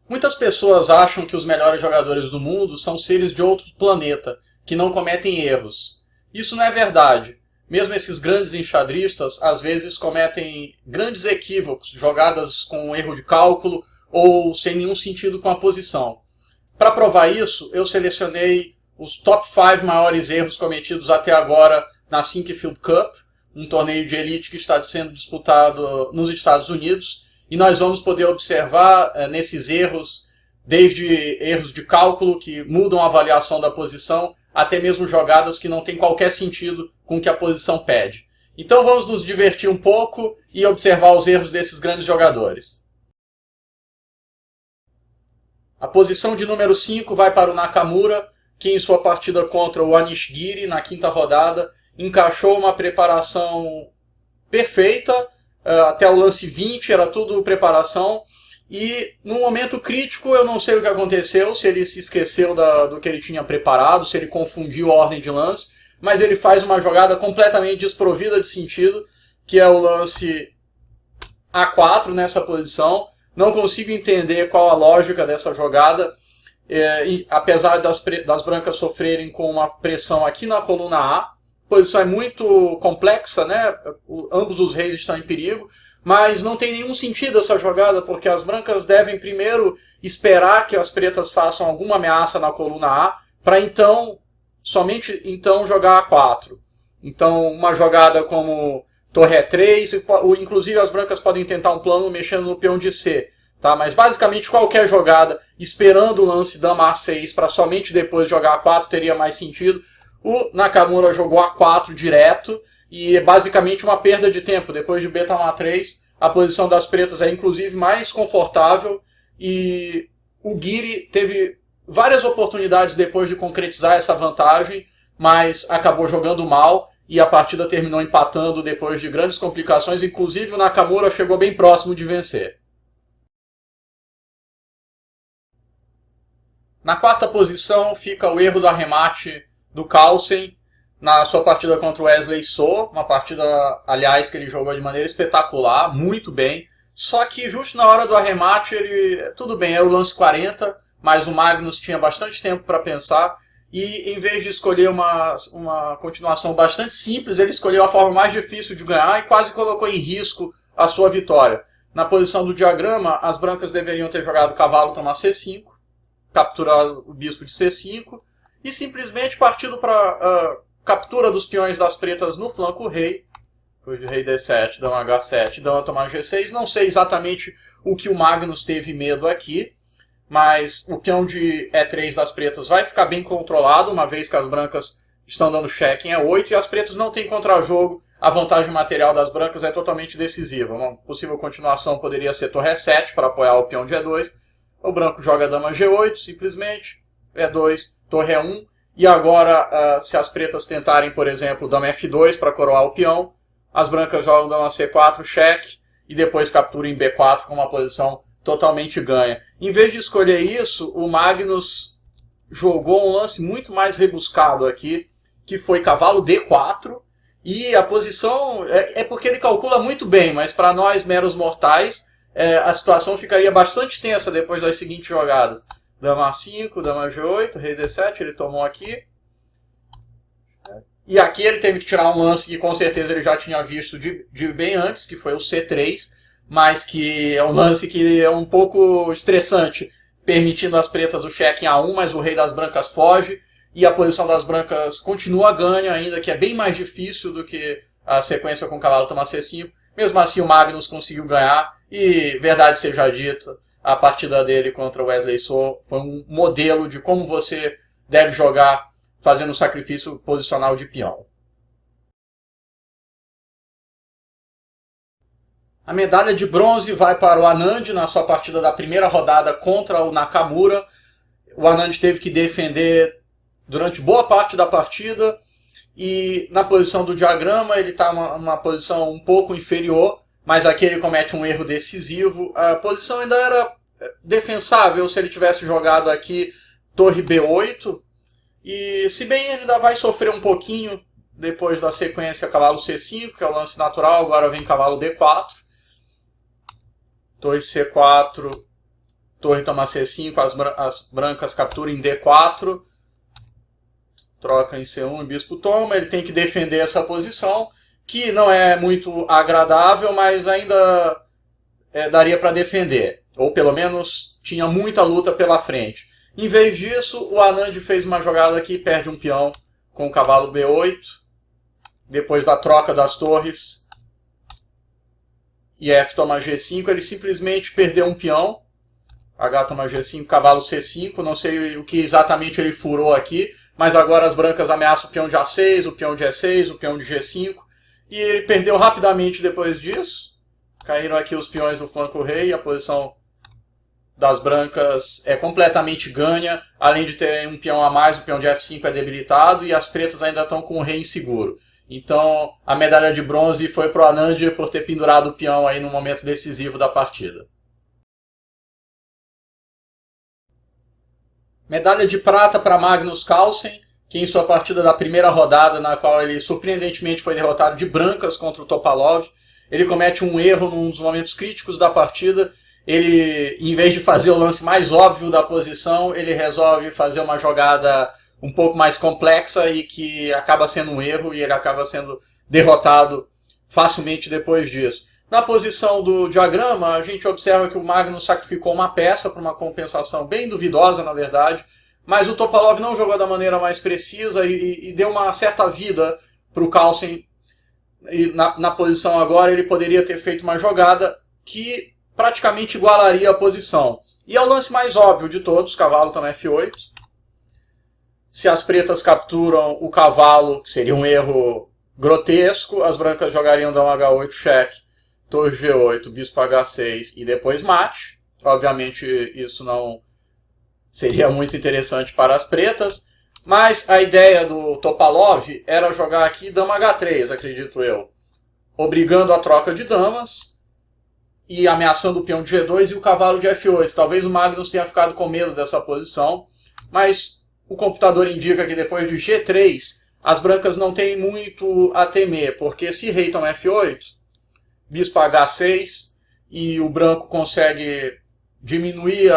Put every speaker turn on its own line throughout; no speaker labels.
Muitas pessoas acham que os melhores jogadores do mundo são seres de outro planeta, que não cometem erros. Isso não é verdade. Mesmo esses grandes enxadristas, às vezes cometem grandes equívocos, jogadas com erro de cálculo ou sem nenhum sentido com a posição. Para provar isso, eu selecionei os top 5 maiores erros cometidos até agora na Sinquefield Cup, um torneio de elite que está sendo disputado nos Estados Unidos, e nós vamos poder observar nesses erros, desde erros de cálculo que mudam a avaliação da posição, até mesmo jogadas que não têm qualquer sentido com o que a posição pede. Então vamos nos divertir um pouco e observar os erros desses grandes jogadores. A posição de número 5 vai para o Nakamura, que em sua partida contra o Anish Giri, na quinta rodada, encaixou uma preparação perfeita, até o lance 20 era tudo preparação, e num momento crítico eu não sei o que aconteceu, se ele se esqueceu do que ele tinha preparado, se ele confundiu a ordem de lance, mas ele faz uma jogada completamente desprovida de sentido, que é o lance A4 nessa posição. Não consigo entender qual a lógica dessa jogada, apesar das brancas sofrerem com uma pressão aqui na coluna A. A posição é muito complexa, né? Ambos os reis estão em perigo, mas não tem nenhum sentido essa jogada, porque as brancas devem primeiro esperar que as pretas façam alguma ameaça na coluna A, para então, somente então, jogar A4. Então, uma jogada como torre E3, inclusive as brancas podem tentar um plano mexendo no peão de C. Tá? Mas basicamente qualquer jogada, esperando o lance dama A6 para somente depois jogar A4 teria mais sentido. O Nakamura jogou A4 direto e é basicamente uma perda de tempo. Depois de beta A3, a posição das pretas é inclusive mais confortável e o Giri teve várias oportunidades depois de concretizar essa vantagem, mas acabou jogando mal e a partida terminou empatando depois de grandes complicações. Inclusive o Nakamura chegou bem próximo de vencer. Na quarta posição fica o erro do arremate do Carlsen na sua partida contra o Wesley So, uma partida, aliás, que ele jogou de maneira espetacular, muito bem. Só que justo na hora do arremate, tudo bem, era o lance 40, mas o Magnus tinha bastante tempo para pensar e em vez de escolher uma continuação bastante simples, ele escolheu a forma mais difícil de ganhar e quase colocou em risco a sua vitória. Na posição do diagrama, as brancas deveriam ter jogado cavalo toma C5, capturar o bispo de C5 e simplesmente partido para captura dos peões das pretas no flanco rei. Depois de rei D7, dama H7, dama tomar G6. Não sei exatamente o que o Magnus teve medo aqui, mas o peão de E3 das pretas vai ficar bem controlado, uma vez que as brancas estão dando cheque em E8 e as pretas não têm contra-jogo. A vantagem material das brancas é totalmente decisiva. Uma possível continuação poderia ser torre E7 para apoiar o peão de E2. O branco joga dama G8, simplesmente, E2, torre E1. E agora, se as pretas tentarem, por exemplo, dama F2 para coroar o peão, as brancas jogam dama C4, cheque, e depois capturam em B4 com uma posição totalmente ganha. Em vez de escolher isso, o Magnus jogou um lance muito mais rebuscado aqui, que foi cavalo D4, e a posição é porque ele calcula muito bem, mas para nós meros mortais, a situação ficaria bastante tensa depois das seguintes jogadas. Dama A5, dama G8, rei D7, ele tomou aqui. E aqui ele teve que tirar um lance que com certeza ele já tinha visto de bem antes, que foi o C3, mas que é um lance que é um pouco estressante, permitindo às pretas o cheque em A1, mas o rei das brancas foge, e a posição das brancas continua ganha ainda, que é bem mais difícil do que a sequência com o cavalo toma C5. Mesmo assim o Magnus conseguiu ganhar, e verdade seja dita, a partida dele contra o Wesley So foi um modelo de como você deve jogar fazendo sacrifício posicional de peão. A medalha de bronze vai para o Anand na sua partida da primeira rodada contra o Nakamura. O Anand teve que defender durante boa parte da partida e na posição do diagrama ele está numa posição um pouco inferior, mas aqui ele comete um erro decisivo. A posição ainda era defensável se ele tivesse jogado aqui torre B8. E se bem ele ainda vai sofrer um pouquinho depois da sequência cavalo C5, que é o lance natural, agora vem cavalo D4. Torre C4, torre toma C5, as brancas capturam em D4, troca em C1 e bispo toma. Ele tem que defender essa posição, que não é muito agradável, mas ainda daria para defender. Ou pelo menos tinha muita luta pela frente. Em vez disso, o Anand fez uma jogada aqui, perde um peão com o cavalo B8. Depois da troca das torres e F toma G5, ele simplesmente perdeu um peão. H toma G5, cavalo C5, não sei o que exatamente ele furou aqui, mas agora as brancas ameaçam o peão de A6, o peão de E6, o peão de G5, e ele perdeu rapidamente depois disso. Caíram aqui os peões do flanco rei, a posição das brancas é completamente ganha, além de ter um peão a mais, o peão de F5 é debilitado, e as pretas ainda estão com o rei inseguro. Então a medalha de bronze foi para o Anand por ter pendurado o peão aí no momento decisivo da partida. Medalha de prata para Magnus Carlsen, que em sua partida da primeira rodada, na qual ele surpreendentemente foi derrotado de brancas contra o Topalov, ele comete um erro num dos momentos críticos da partida. Ele, em vez de fazer o lance mais óbvio da posição, ele resolve fazer uma jogada um pouco mais complexa e que acaba sendo um erro, e ele acaba sendo derrotado facilmente depois disso. Na posição do diagrama, a gente observa que o Magnus sacrificou uma peça para uma compensação bem duvidosa, na verdade, mas o Topalov não jogou da maneira mais precisa e deu uma certa vida para o Carlsen. E na posição agora ele poderia ter feito uma jogada que praticamente igualaria a posição. E é o lance mais óbvio de todos, cavalo toma F8. Se as pretas capturam o cavalo, que seria um erro grotesco, as brancas jogariam dama H8, cheque, torre G8, bispo H6 e depois mate. Obviamente isso não seria muito interessante para as pretas, mas a ideia do Topalov era jogar aqui dama H3, acredito eu, obrigando a troca de damas e ameaçando o peão de G2 e o cavalo de F8. Talvez o Magnus tenha ficado com medo dessa posição, mas o computador indica que depois de G3 as brancas não têm muito a temer, porque se rei toma F8, bispo H6 e o branco consegue diminuir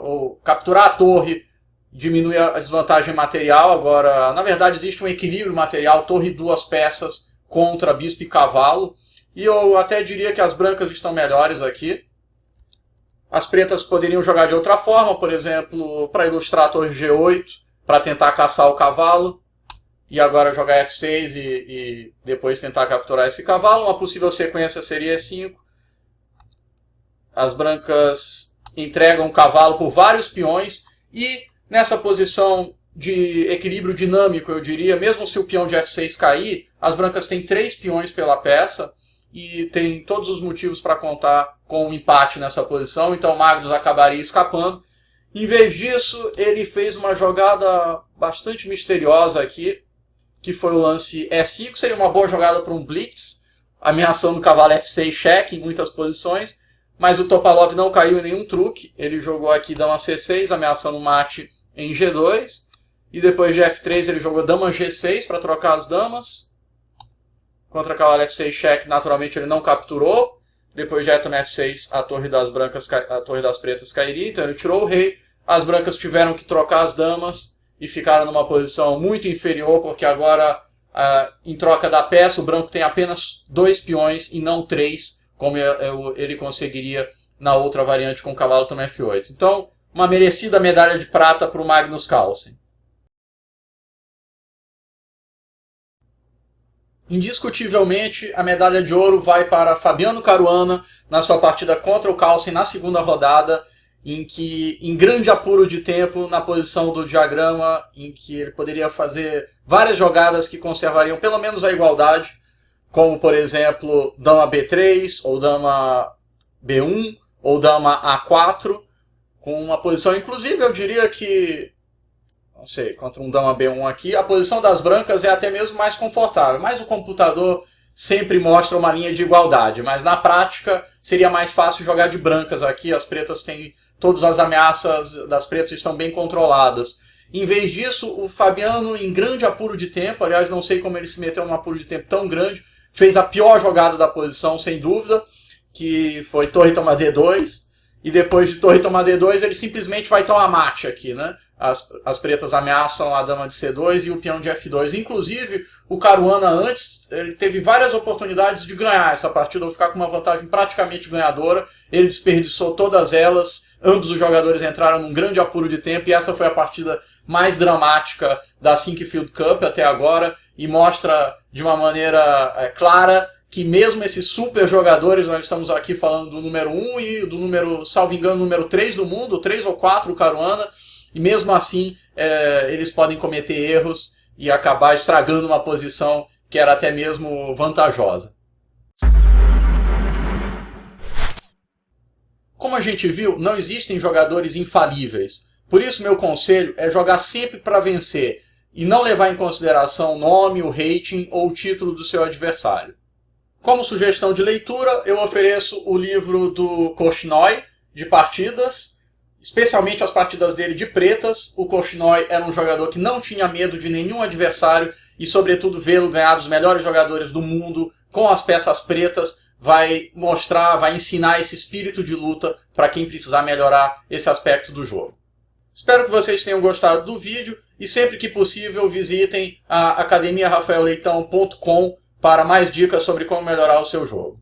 ou capturar a torre, diminuir a desvantagem material. Agora, na verdade, existe um equilíbrio material, torre e duas peças contra bispo e cavalo. E eu até diria que as brancas estão melhores aqui. As pretas poderiam jogar de outra forma, por exemplo, para ilustrar a torre G8, para tentar caçar o cavalo. E agora jogar F6 e depois tentar capturar esse cavalo. Uma possível sequência seria E5. As brancas entregam o cavalo por vários peões. E nessa posição de equilíbrio dinâmico, eu diria, mesmo se o peão de F6 cair, as brancas têm 3 peões pela peça. E tem todos os motivos para contar com um empate nessa posição. Então Magnus acabaria escapando. Em vez disso, ele fez uma jogada bastante misteriosa aqui, que foi o lance E5, seria uma boa jogada para um blitz, ameaçando o cavalo F6 cheque em muitas posições, mas o Topalov não caiu em nenhum truque. Ele jogou aqui dama C6, ameaçando o mate em G2, e depois de F3 ele jogou dama G6 para trocar as damas. Contra cavalo F6 cheque, naturalmente ele não capturou. Depois de toma F6, a torre das pretas cairia, então ele tirou o rei. As brancas tiveram que trocar as damas e ficaram numa posição muito inferior, porque agora, em troca da peça, o branco tem apenas 2 peões e não 3, como ele conseguiria na outra variante com o cavalo toma F8. Então, uma merecida medalha de prata para o Magnus Carlsen. Indiscutivelmente, a medalha de ouro vai para Fabiano Caruana na sua partida contra o Carlsen na segunda rodada, em que, em grande apuro de tempo, na posição do diagrama, em que ele poderia fazer várias jogadas que conservariam pelo menos a igualdade, como, por exemplo, dama B3, ou dama B1, ou dama A4, com uma posição, inclusive, eu diria que, não sei, contra um dama B1 aqui, a posição das brancas é até mesmo mais confortável, mas o computador sempre mostra uma linha de igualdade, mas na prática seria mais fácil jogar de brancas aqui. As pretas têm, todas as ameaças das pretas estão bem controladas. Em vez disso, o Fabiano, em grande apuro de tempo, aliás, não sei como ele se meteu num apuro de tempo tão grande, fez a pior jogada da posição, sem dúvida, que foi torre toma D2. e depois de torre tomar D2, ele simplesmente vai tomar mate aqui, né? As pretas ameaçam a dama de C2 e o peão de F2. Inclusive, o Caruana antes ele teve várias oportunidades de ganhar essa partida, ou ficar com uma vantagem praticamente ganhadora. Ele desperdiçou todas elas, ambos os jogadores entraram num grande apuro de tempo, e essa foi a partida mais dramática da Sinquefield Cup até agora, e mostra de uma maneira clara que mesmo esses super jogadores, nós estamos aqui falando do número 1 e do número, salvo engano, número 3 do mundo, 3 ou 4, o Caruana, e mesmo assim eles podem cometer erros e acabar estragando uma posição que era até mesmo vantajosa. Como a gente viu, não existem jogadores infalíveis. Por isso, meu conselho é jogar sempre para vencer e não levar em consideração o nome, o rating ou o título do seu adversário. Como sugestão de leitura, eu ofereço o livro do Korchnoi, de partidas, especialmente as partidas dele de pretas. O Korchnoi era um jogador que não tinha medo de nenhum adversário e, sobretudo, vê-lo ganhar dos melhores jogadores do mundo com as peças pretas vai mostrar, vai ensinar esse espírito de luta para quem precisar melhorar esse aspecto do jogo. Espero que vocês tenham gostado do vídeo e sempre que possível visitem a academiarafaelleitão.com para mais dicas sobre como melhorar o seu jogo.